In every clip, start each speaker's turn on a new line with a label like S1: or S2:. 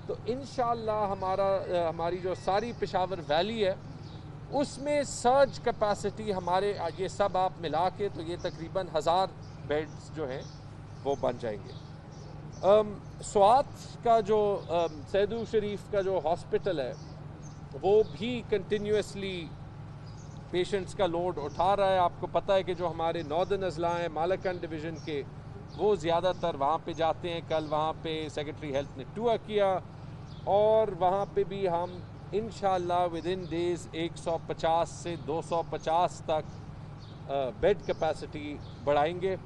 S1: तो इंशाअल्लाह हमारी जो सारी पेशावर वैली है उसमें सर्ज कैपेसिटी हमारे ये सब आप मिला के तो ये तकरीबन 1000 बेड्स जो हैं वो बन जाएंगे। स्वात का जो सैदू शरीफ का जो हॉस्पिटल है वो भी कंटिन्यूसली पेशेंट्स का लोड उठा रहा है। आपको पता है कि जो हमारे नॉर्दर्न अजला हैं मालाकंड डिवीज़न के, वो ज़्यादातर वहाँ पे जाते हैं। कल वहाँ पे सेक्रेटरी हेल्थ ने टूर किया और वहाँ पे भी हम इंशाअल्लाह विद इन डेज़ 150 से 250 तक बेड कैपेसिटी बढ़ाएंगे।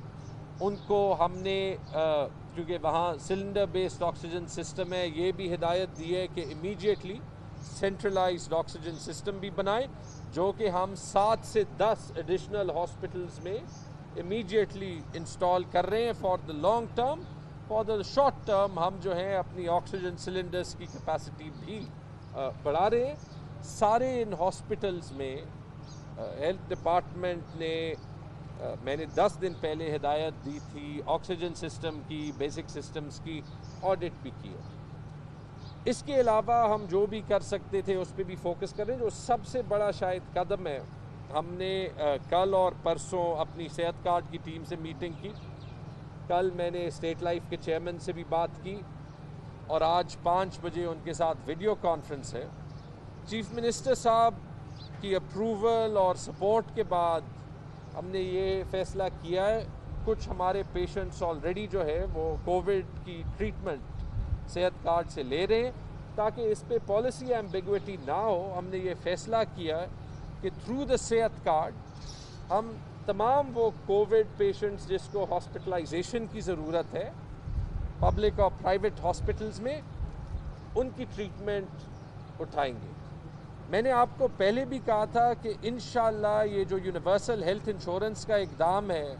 S1: उनको हमने क्योंकि वहाँ सिलेंडर बेस्ड ऑक्सीजन सिस्टम है, ये भी हिदायत दी है कि इमीडिएटली सेंट्रलाइज्ड ऑक्सीजन सिस्टम भी बनाए, जो कि हम 7 से 10 एडिशनल हॉस्पिटल्स में इमीडिएटली इंस्टॉल कर रहे हैं for the long term. For the short term हम जो है अपनी ऑक्सीजन सिलेंडर्स की कैपेसिटी भी बढ़ा रहे हैं। सारे इन हॉस्पिटल्स में हेल्थ डिपार्टमेंट ने मैंने 10 दिन पहले हिदायत दी थी ऑक्सीजन सिस्टम की, बेसिक सिस्टम्स की ऑडिट भी की है। इसके अलावा हम जो भी कर सकते थे उस पर भी फोकस कर रहे हैं। जो सबसे बड़ा शायद कदम है, हमने कल और परसों अपनी सेहत कार्ड की टीम से मीटिंग की। कल मैंने स्टेट लाइफ के चेयरमैन से भी बात की और आज 5 बजे उनके साथ वीडियो कॉन्फ्रेंस है। चीफ मिनिस्टर साहब की अप्रूवल और सपोर्ट के बाद हमने ये फैसला किया है, कुछ हमारे पेशेंट्स ऑलरेडी जो है वो कोविड की ट्रीटमेंट सेहत कार्ड से ले रहे हैं, ताकि इस पे पॉलिसी एम्बिग्विटी ना हो। हमने ये फैसला किया है कि थ्रू द सेहत कार्ड हम तमाम वो कोविड पेशेंट्स जिसको हॉस्पिटलाइजेशन की ज़रूरत है पब्लिक और प्राइवेट हॉस्पिटल्स में, उनकी ट्रीटमेंट उठाएंगे। मैंने आपको पहले भी कहा था कि इंशाअल्लाह ये जो यूनिवर्सल हेल्थ इंश्योरेंस का इक़दाम है,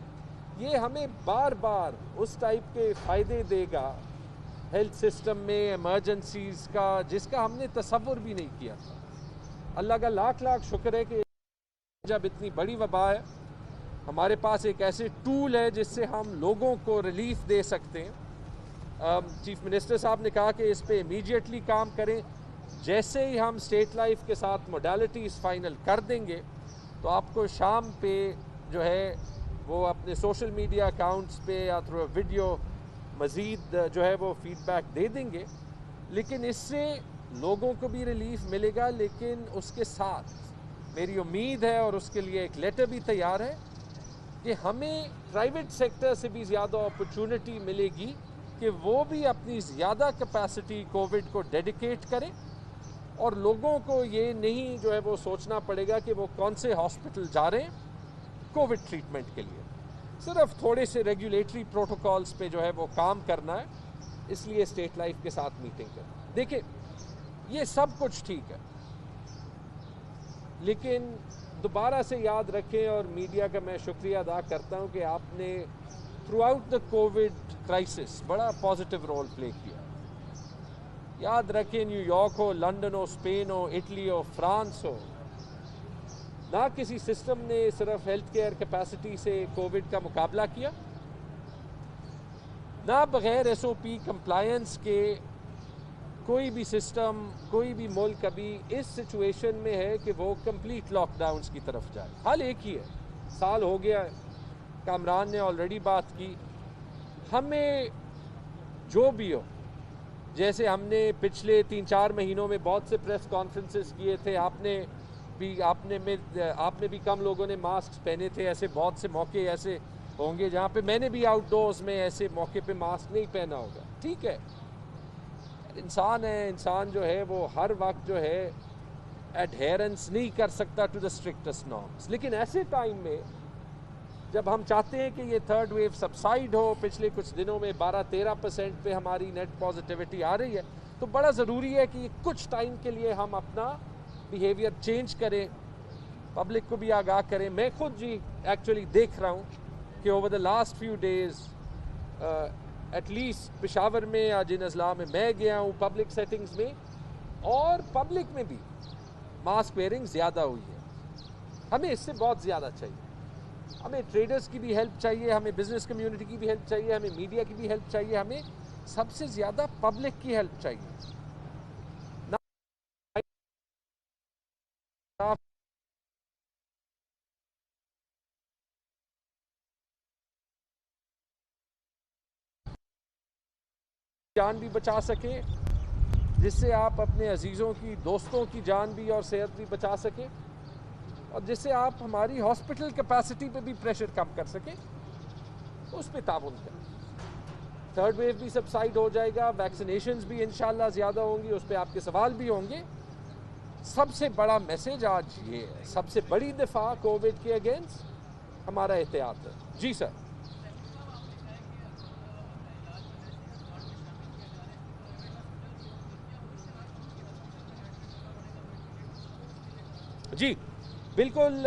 S1: ये हमें बार बार उस टाइप के फ़ायदे देगा हेल्थ सिस्टम में इमरजेंसीज़ का, जिसका हमने तसव्वुर भी नहीं किया था। अल्लाह का लाख लाख शुक्र है कि जब इतनी बड़ी वबा है हमारे पास एक ऐसे टूल है जिससे हम लोगों को रिलीफ दे सकते हैं। चीफ मिनिस्टर साहब ने कहा कि इस पे इमीडिएटली काम करें। जैसे ही हम स्टेट लाइफ के साथ मोडालिटीज़ फाइनल कर देंगे तो आपको शाम पे जो है वो अपने सोशल मीडिया अकाउंट्स पे या थ्रू वीडियो मज़ीद जो है वो फीडबैक दे देंगे। लेकिन इससे लोगों को भी रिलीफ मिलेगा, लेकिन उसके साथ मेरी उम्मीद है और उसके लिए एक लेटर भी तैयार है कि हमें प्राइवेट सेक्टर से भी ज़्यादा अपॉर्चुनिटी मिलेगी कि वो भी अपनी ज़्यादा कैपेसिटी कोविड को डेडिकेट करें और लोगों को ये नहीं जो है वो सोचना पड़ेगा कि वो कौन से हॉस्पिटल जा रहे हैं कोविड ट्रीटमेंट के लिए। सिर्फ थोड़े से रेगुलेटरी प्रोटोकॉल्स पे जो है वो काम करना है, इसलिए स्टेट लाइफ के साथ मीटिंग कर। देखिए ये सब कुछ ठीक है, लेकिन दोबारा से याद रखें और मीडिया का मैं शुक्रिया अदा करता हूं कि आपने through out the Covid crisis बड़ा पॉजिटिव रोल प्ले किया। याद रखें न्यूयॉर्क हो, लंदन हो, स्पेन हो, इटली हो, फ्रांस हो, ना किसी सिस्टम ने सिर्फ हेल्थ केयर कैपेसिटी से कोविड का मुकाबला किया, ना बगैर एसओपी कंप्लायंस के कोई भी सिस्टम, कोई भी मुल्क अभी इस सिचुएशन में है कि वो कंप्लीट लॉकडाउन्स की तरफ जाए। हाल एक ही है, साल हो गया है, कामरान ने ऑलरेडी बात की। हमें जो भी हो, जैसे हमने पिछले 3-4 महीनों में बहुत से प्रेस कॉन्फ्रेंसेस किए थे, आपने भी कम लोगों ने मास्क पहने थे। ऐसे बहुत से मौके ऐसे होंगे जहाँ पे मैंने भी आउटडोर्स में ऐसे मौके पे मास्क नहीं पहना होगा, ठीक है। इंसान है, इंसान जो है वो हर वक्त जो है एडहेरेंस नहीं कर सकता टू द स्ट्रिक्टेस्ट नॉर्म्स। लेकिन ऐसे टाइम में जब हम चाहते हैं कि ये थर्ड वेव सबसाइड हो, पिछले कुछ दिनों में 12-13% पे हमारी नेट पॉजिटिविटी आ रही है, तो बड़ा ज़रूरी है कि कुछ टाइम के लिए हम अपना बिहेवियर चेंज करें, पब्लिक को भी आगाह करें। मैं खुद जी एक्चुअली देख रहा हूँ कि over the last few days at least Peshawar में या जिन अजला में मैं गया हूँ पब्लिक सेटिंग्स में और पब्लिक में भी मास्क वेयरिंग ज़्यादा हुई है। हमें इससे बहुत ज़्यादा चाहिए। हमें ट्रेडर्स की भी हेल्प चाहिए, हमें बिजनेस कम्युनिटी की भी हेल्प चाहिए, हमें मीडिया की भी हेल्प चाहिए, हमें सबसे ज़्यादा पब्लिक की हेल्प चाहिए। जान भी बचा सके, जिससे आप अपने अजीज़ों की, दोस्तों की जान भी और सेहत भी बचा सके, और जिससे आप हमारी हॉस्पिटल कैपेसिटी पे भी प्रेशर कम कर सके, उस पर ताउन करें। थर्ड वेव भी सबसाइड हो जाएगा, वैक्सीनेशंस भी इंशाल्लाह ज़्यादा होंगी, उस पर आपके सवाल भी होंगे। सबसे बड़ा मैसेज आज ये है, सबसे बड़ी दफा कोविड के अगेंस्ट हमारा एहतियात है। जी सर। जी बिल्कुल,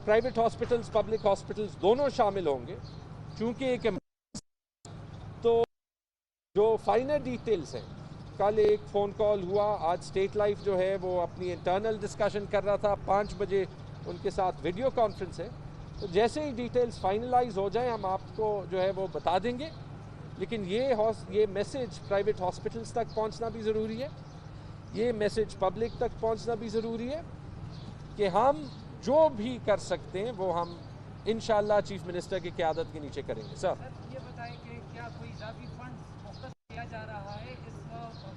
S1: प्राइवेट हॉस्पिटल्स, पब्लिक हॉस्पिटल्स दोनों शामिल होंगे, क्योंकि एक तो जो फाइनल डिटेल्स हैं, कल एक फ़ोन कॉल हुआ, आज स्टेट लाइफ जो है वो अपनी इंटरनल डिस्कशन कर रहा था, 5 बजे उनके साथ वीडियो कॉन्फ्रेंस है, तो जैसे ही डिटेल्स फाइनलाइज हो जाए हम आपको जो है वो बता देंगे। लेकिन ये मैसेज प्राइवेट हॉस्पिटल्स तक पहुंचना भी ज़रूरी है, ये मैसेज पब्लिक तक पहुंचना भी ज़रूरी है कि हम जो भी कर सकते हैं वो हम इंशाल्लाह चीफ मिनिस्टर की क़यादत के नीचे करेंगे। सर
S2: ये बताएं कि क्या कोई इजाफी फंड फोकस किया जा रहा है इस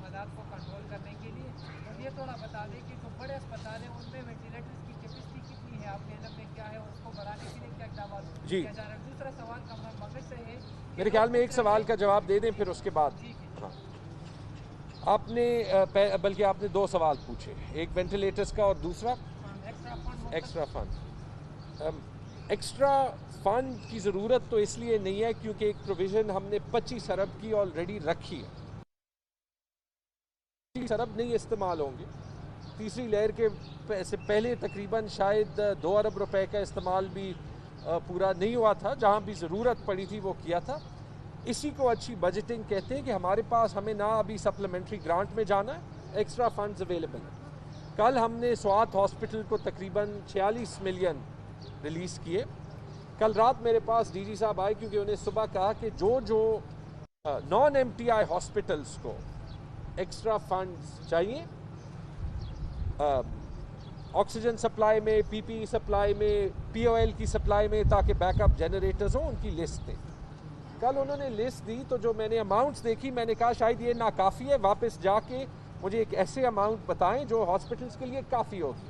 S2: हालात को कंट्रोल करने के लिए, और ये थोड़ा बता दें कि जो बड़े अस्पताल हैं उनमें वेंटिलेटर्स की कैपेसिटी कितनी है, आपके इल्म में क्या है, उसको बढ़ाने के लिए क्या इकदाम किया जा रहा है। दूसरा सवाल कमरान मगज से है,
S1: मेरे ख्याल में एक सवाल का जवाब दे दें फिर उसके बाद। हाँ, आपने बल्कि आपने 2 सवाल पूछे, एक वेंटिलेटर्स का और दूसरा एक्स्ट्रा फंड। एक्स्ट्रा फंड की ज़रूरत तो इसलिए नहीं है क्योंकि एक प्रोविज़न हमने 25 अरब की ऑलरेडी रखी है, 25 अरब नहीं इस्तेमाल होंगे। तीसरी लहर के से पहले तकरीबन शायद 2 अरब रुपए का इस्तेमाल भी पूरा नहीं हुआ था, जहाँ भी ज़रूरत पड़ी थी वो किया था। इसी को अच्छी बजटिंग कहते हैं कि हमारे पास हमें ना अभी सप्लीमेंट्री ग्रांट में जाना है, एक्स्ट्रा फंड्स अवेलेबल है। कल हमने स्वात हॉस्पिटल को तकरीबन 46 मिलियन रिलीज़ किए। कल रात मेरे पास डीजी साहब आए क्योंकि उन्हें सुबह कहा कि जो नॉन एमटीआई हॉस्पिटल्स को एक्स्ट्रा फंड्स चाहिए, ऑक्सीजन सप्लाई में, पीपीई सप्लाई में, पीओएल की सप्लाई में, ताकि बैकअप जनरेटर्स हों, उनकी लिस्ट दें। कल उन्होंने लिस्ट दी तो जो मैंने अमाउंट्स देखी, मैंने कहा शायद ये नाकाफ़ी है, वापस जाके मुझे एक ऐसे अमाउंट बताएं जो हॉस्पिटल्स के लिए काफ़ी होगी।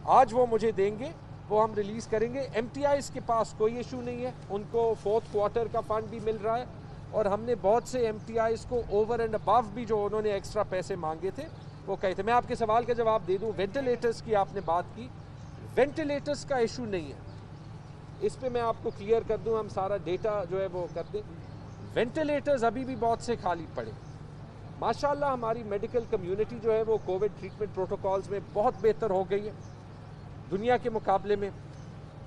S1: आज वो मुझे देंगे, वो हम रिलीज़ करेंगे। एमटीआईज के पास कोई इशू नहीं है, उनको 4th क्वार्टर का फंड भी मिल रहा है, और हमने बहुत से एमटीआईज को ओवर एंड अबव भी जो उन्होंने एक्स्ट्रा पैसे मांगे थे वो कहे थे। मैं आपके सवाल का जवाब दे दूं, वेंटिलेटर्स की आपने बात की, वेंटिलेटर्स का इशू नहीं है, इस पे मैं आपको क्लियर कर दूं, हम सारा डेटा जो है वो कर दें। वेंटिलेटर्स अभी भी बहुत से खाली पड़े। माशाल्लाह हमारी मेडिकल कम्युनिटी जो है वो कोविड ट्रीटमेंट प्रोटोकॉल्स में बहुत बेहतर हो गई है दुनिया के मुकाबले में।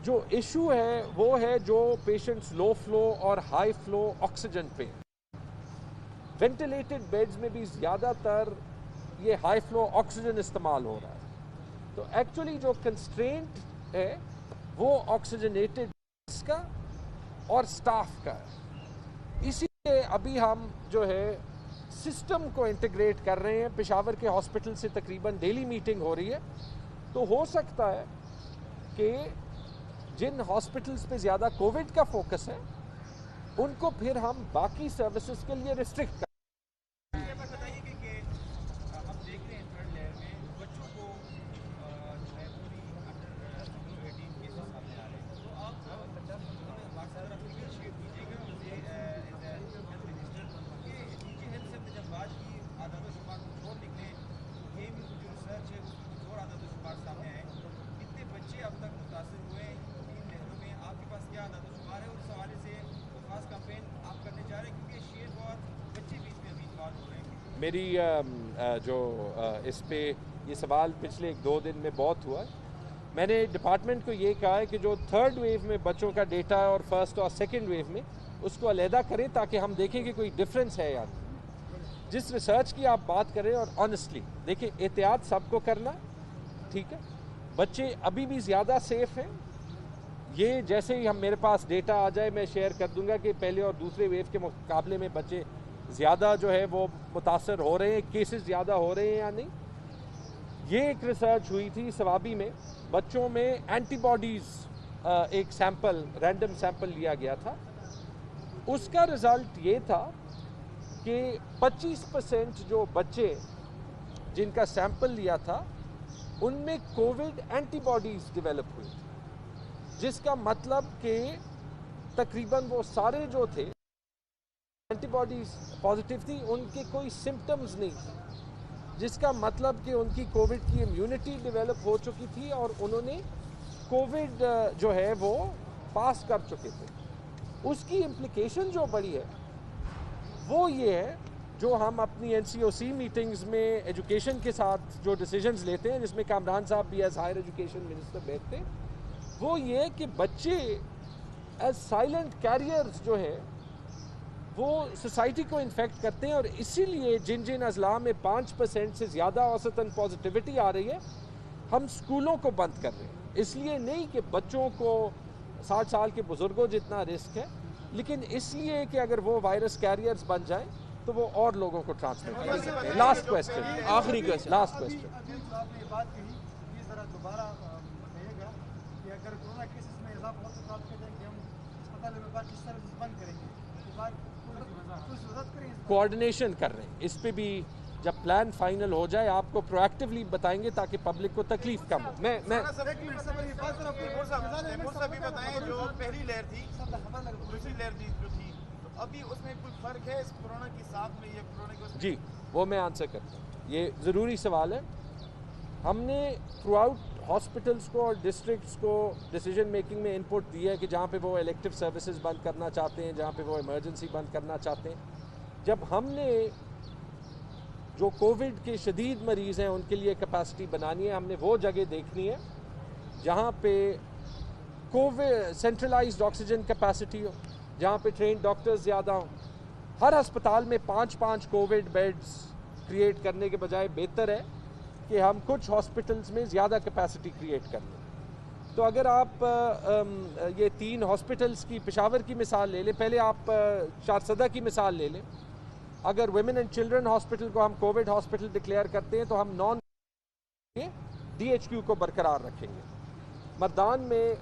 S1: जो इशू है वो है जो पेशेंट्स लो फ्लो और हाई फ्लो ऑक्सीजन पे, वेंटिलेटेड बेड्स में भी ज़्यादातर ये हाई फ्लो ऑक्सीजन इस्तेमाल हो रहा है। तो एक्चुअली जो कंस्ट्रेंट है वो ऑक्सीजनेटेड का और स्टाफ का है। इसीलिए अभी हम जो है सिस्टम को इंटीग्रेट कर रहे हैं। पेशावर के हॉस्पिटल से तकरीबन डेली मीटिंग हो रही है, तो हो सकता है कि जिन हॉस्पिटल्स पे ज़्यादा कोविड का फोकस है उनको फिर हम बाकी सर्विसेज के लिए रिस्ट्रिक्ट कर। मेरी जो इस पे ये सवाल पिछले 1-2 दिन में बहुत हुआ। मैंने डिपार्टमेंट को ये कहा है कि जो 3rd वेव में बच्चों का डेटा और 1st और 2nd वेव में उसको अलहदा करें, ताकि हम देखें कि कोई डिफरेंस है या नहीं। जिस रिसर्च की आप बात करें, और ऑनेस्टली देखिए, एहतियात सबको करना ठीक है, बच्चे अभी भी ज़्यादा सेफ हैं। ये जैसे ही हम मेरे पास डेटा आ जाए मैं शेयर कर दूंगा कि पहले और दूसरे वेव के मुकाबले में बच्चे ज़्यादा जो है वो मुतासर हो रहे हैं, केसेस ज़्यादा हो रहे हैं या नहीं। ये एक रिसर्च हुई थी सवाबी में, बच्चों में एंटीबॉडीज़ एक सैंपल, रैंडम सैंपल लिया गया था। उसका रिज़ल्ट ये था कि 25% जो बच्चे जिनका सैंपल लिया था उनमें कोविड एंटीबॉडीज़ डेवलप हुई थी, जिसका मतलब कि तकरीबन वो सारे जो थे एंटीबॉडीज़ पॉजिटिव थी, उनके कोई सिम्टम्स नहीं थे, जिसका मतलब कि उनकी कोविड की इम्यूनिटी डेवलप हो चुकी थी और उन्होंने कोविड जो है वो पास कर चुके थे। उसकी इम्प्लिकेशन जो बड़ी है वो ये है, जो हम अपनी NCOC मीटिंग्स में एजुकेशन के साथ जो डिसीजंस लेते हैं, जिसमें कामरान साहब भी एज हायर एजुकेशन मिनिस्टर बैठते हैं, वो ये कि बच्चे एज साइलेंट कैरियर्स जो है वो सोसाइटी को इन्फेक्ट करते हैं, और इसीलिए जिन जिन अजला में 5% से ज़्यादा औसतन पॉजिटिविटी आ रही है, हम स्कूलों को बंद कर रहे हैं। इसलिए नहीं कि बच्चों को 60 साल के बुज़ुर्गों जितना रिस्क है, लेकिन इसलिए कि अगर वो वायरस कैरियर्स बन जाएं तो वो और लोगों को ट्रांसमिट कर सकते हैं। लास्ट क्वेश्चन, आखिरी क्वेश्चन, लास्ट क्वेश्चन।
S3: आपने ये बात कही, ये ज़रा दोबारा कहिएगा कि अगर कोरोना केसेस में इजाफा हो तो आप कहते हैं कि हम अस्पताल में बाकी सर्विस बंद करेंगे, तो बात कुछ मदद करेंगे,
S1: कोऑर्डिनेशन कर रहे हैं इस पे भी। जब प्लान फाइनल हो जाए आपको प्रोएक्टिवली बताएंगे ताकि पब्लिक को तकलीफ कम हो। मैं
S4: बताएं, जो पहली लहर थी, दूसरी लहर जो थी, तो अभी उसमें कोई फर्क है इस कोरोना के साथ में, ये कोरोना के?
S1: जी, वो मैं आंसर करता हूँ। ये ज़रूरी सवाल है। हमने थ्रू आउट हॉस्पिटल्स को और डिस्ट्रिक्ट्स को डिसीजन मेकिंग में इनपुट दिया है कि जहाँ पे वो इलेक्टिव सर्विसेज बंद करना चाहते हैं, जहाँ पे वो इमरजेंसी बंद करना चाहते हैं। जब हमने जो कोविड के शदीद मरीज़ हैं उनके लिए कैपेसिटी बनानी है, हमने वो जगह देखनी है जहाँ पे कोविड सेंट्रलाइज्ड ऑक्सीजन कैपेसिटी हो, जहाँ पे ट्रेन डॉक्टर्स ज़्यादा हों। हर अस्पताल में 5-5 कोविड बेड्स क्रिएट करने के बजाय बेहतर है कि हम कुछ हॉस्पिटल्स में ज़्यादा कैपेसिटी क्रिएट कर लें। तो अगर आप ये 3 हॉस्पिटल्स की, पेशावर की मिसाल ले लें, पहले आप चारसदा की मिसाल ले लें। अगर वुमेन एंड चिल्ड्रन हॉस्पिटल को हम कोविड हॉस्पिटल डिक्लेयर करते हैं तो हम नॉन DHQ को बरकरार रखेंगे। मर्दान में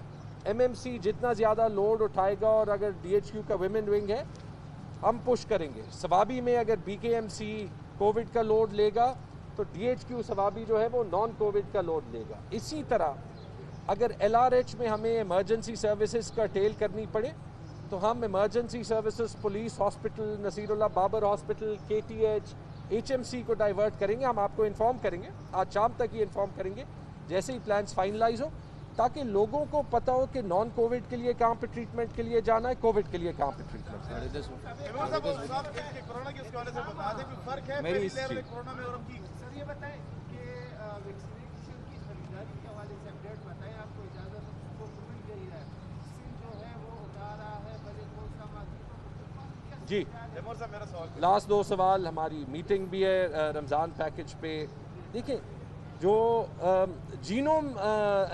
S1: MMC जितना ज़्यादा लोड उठाएगा और अगर DHQ का वुमेन विंग है हम पुश करेंगे। सवाबी में अगर BKMC कोविड का लोड लेगा तो DHQ सवाबी जो है वो नॉन कोविड का लोड लेगा। इसी तरह अगर LRH में हमें इमरजेंसी सर्विसेज का टेल करनी पड़े तो हम emergency services, police hospital, Naseerullah Babar hospital, KTH, HMC को डाइवर्ट करेंगे। हम आपको इन्फॉर्म करेंगे, आज शाम तक ही इन्फॉर्म करेंगे जैसे ही प्लान्स फाइनलाइज हो, ताकि लोगों को पता हो कि नॉन कोविड के लिए कहाँ पे ट्रीटमेंट के लिए जाना है, कोविड के लिए कहाँ पे ट्रीटमेंट। मेरी
S4: कोरोना में और
S2: सर ये बताएं कि वैक्सीनेशन की खरीदारी के हवाले से अपडेट बताएं। आपको इजाज़त को मिल गई है, जो है वो उठा रहा है
S1: जी। लास्ट 2 सवाल, हमारी मीटिंग भी है रमज़ान पैकेज पे। देखिए, जो जीनोम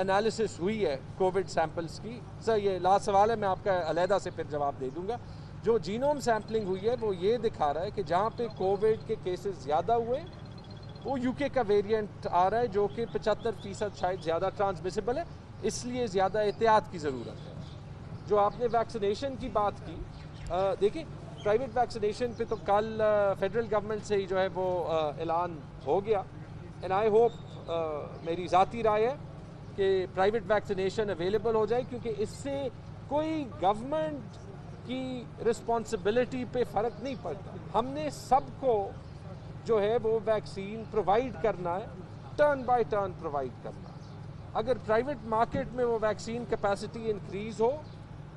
S1: एनालिसिस हुई है कोविड सैंपल्स की, सर ये लास्ट सवाल है, मैं आपका अलहदा से फिर जवाब दे दूंगा। जो जीनोम सैम्पलिंग हुई है वो ये दिखा रहा है कि जहाँ पे कोविड के केसेस ज़्यादा हुए वो UK का वेरिएंट आ रहा है, जो कि 75% शायद ज़्यादा ट्रांसमिसिबल है, इसलिए ज़्यादा एहतियात की ज़रूरत है। जो आपने वैक्सीनेशन की बात की, देखिए प्राइवेट वैक्सीनेशन पे तो कल फेडरल गवर्नमेंट से ही जो है वो ऐलान हो गया, एंड आई होप, मेरी ज़ाती राय है कि प्राइवेट वैक्सीनेशन अवेलेबल हो जाए, क्योंकि इससे कोई गवर्नमेंट की रिस्पॉन्सिबिलिटी पे फ़र्क नहीं पड़ता। हमने सबको जो है वो वैक्सीन प्रोवाइड करना है, टर्न बाय टर्न प्रोवाइड करना है। अगर प्राइवेट मार्केट में वो वैक्सीन कैपेसिटी इंक्रीज़ हो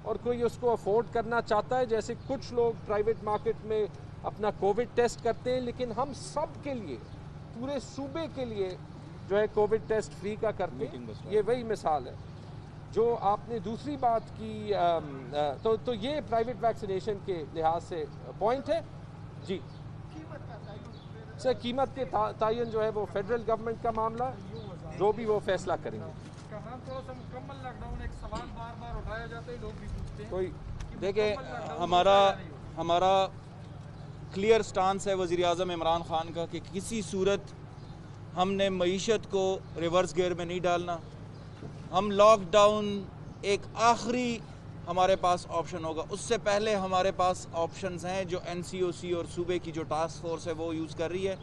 S1: और कोई उसको अफोर्ड करना चाहता है, जैसे कुछ लोग प्राइवेट मार्केट में अपना कोविड टेस्ट करते हैं, लेकिन हम सब के लिए, पूरे सूबे के लिए जो है कोविड टेस्ट फ्री का करते हैं, ये वही मिसाल है। जो आपने दूसरी बात की, तो ये प्राइवेट वैक्सीनेशन के लिहाज से पॉइंट है जी। सर कीमत के तयन जो है वो फेडरल गवर्नमेंट का मामला, जो भी वो फैसला करेंगे।
S3: थोड़ा सा मुकम्मल लॉकडाउन, एक सवाल बार बार उठाया जाता है, लोग भी पूछते हैं।
S1: कोई
S5: देखिए, हमारा क्लियर स्टांस है वज़ीर आज़म इमरान खान का कि किसी सूरत हमने मईशत को रिवर्स गियर में नहीं डालना। हम लॉकडाउन एक आखिरी हमारे पास ऑप्शन होगा, उससे पहले हमारे पास ऑप्शंस हैं जो NCOC और सूबे की जो टास्क फोर्स है वो यूज़ कर रही है।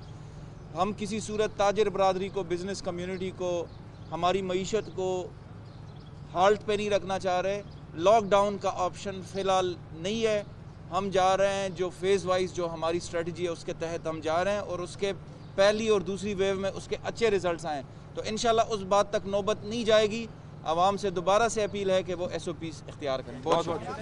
S5: हम किसी सूरत ताजिर बरादरी को, बिज़नेस कम्युनिटी को, हमारी मईशत को हाल्ट पे नहीं रखना चाह रहे। लॉकडाउन का ऑप्शन फ़िलहाल नहीं है। हम जा रहे हैं जो फेज़ वाइज जो हमारी स्ट्रेटजी है उसके तहत हम जा रहे हैं और उसके पहली और दूसरी वेव में उसके अच्छे रिजल्ट्स आएँ तो इंशाल्लाह उस बात तक नौबत नहीं जाएगी। आवाम से दोबारा से अपील है कि वो SOPs इख्तियार करें। बहुत शुक्रिया।